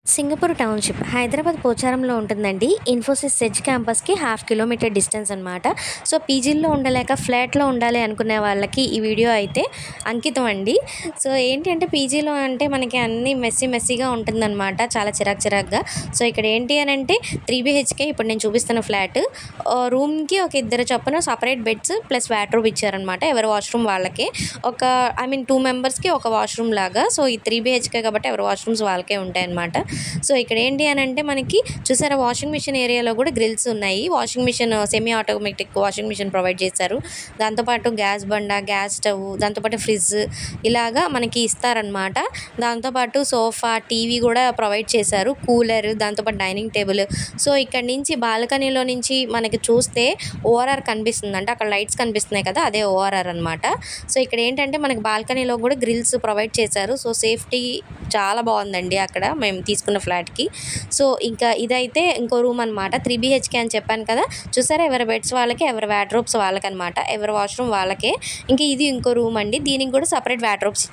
Singapore township Hyderabad పోచారంలో ఉంటుందండి. Infosys SEZ క్యాంపస్‌కి హాఫ్ కిలోమీటర్ డిస్టెన్స్ అనమాట. సో, పీజీల్లో ఉండలేక ఫ్లాట్‌లో ఉండాలి అనుకునే వాళ్ళకి ఈ వీడియో అయితే అంకితం అండి. సో, ఏంటి అంటే పీజీలో అంటే మనకి అన్నీ మెస్సీగా ఉంటుందనమాట. చాలా చిరాకుగా. సో, ఇక్కడ ఏంటి అనంటే 3 బీహెచ్‌కే ఇప్పుడు నేను చూపిస్తున్న ఫ్లాట్. రూమ్‌కి ఒక ఇద్దరు చొప్పున సెపరేట్ బెడ్స్ ప్లస్ వార్డ్‌రోబ్ ఇచ్చారనమాట. ఎవరి వాష్‌రూమ్ వాళ్ళకే. ఒక 2 మెంబర్స్‌కి ఒక వాష్‌రూమ్ లాగా. సో, ఈ 3 బీహెచ్‌కే కాబట్టి ఎవరి వాష్‌రూమ్స్ వాళ్ళకే ఉంటాయన్నమాట. సో, ఇక్కడ ఏంటి అనంటే మనకి చూసారా వాషింగ్ మిషన్ ఏరియాలో కూడా గ్రిల్స్ ఉన్నాయి. Washing machine semi automatic washing machine provide చేశారు. దాంతోపాటు గ్యాస్ బండ, గ్యాస్ స్టవ్, దాంతోపాటు ఫ్రిడ్జ్ ఇలాగా మనకి ఇస్తారనమాట. దాంతోపాటు సోఫా, టీవీ కూడా ప్రొవైడ్ చేశారు. కూలర్, దాంతోపాటు డైనింగ్ టేబుల్. సో, ఇక్కడ నుంచి బాల్కనీలో నుంచి మనకి చూస్తే ఓఆర్ఆర్ కనిపిస్తుంది. అంటే అక్కడ లైట్స్ కనిపిస్తున్నాయి కదా, అదే ఓఆర్ఆర్ అనమాట. సో, ఇక్కడ ఏంటంటే మనకి బాల్కనీలో కూడా గ్రిల్స్ ప్రొవైడ్ చేశారు. సో, సేఫ్టీ చాలా బాగుందండి అక్కడ మేము తీసుకున్న ఫ్లాట్‌కి. సో, ఇంకా ఇదైతే ఇంకో రూమ్ అనమాట. 3 బీహెచ్‌కే అని చెప్పాను కదా! చూసారా ఎవరి బెడ్స్ వాళ్ళకి, ఎవరి వార్డ్‌రోబ్స్ వాళ్ళకనమాట. ఎవరి వాష్‌రూమ్ వాళ్ళకే. ఇంక ఇది ఇంకో రూమ్ అండి. దీనికి కూడా సెపరేట్ వార్డ్‌రోబ్స్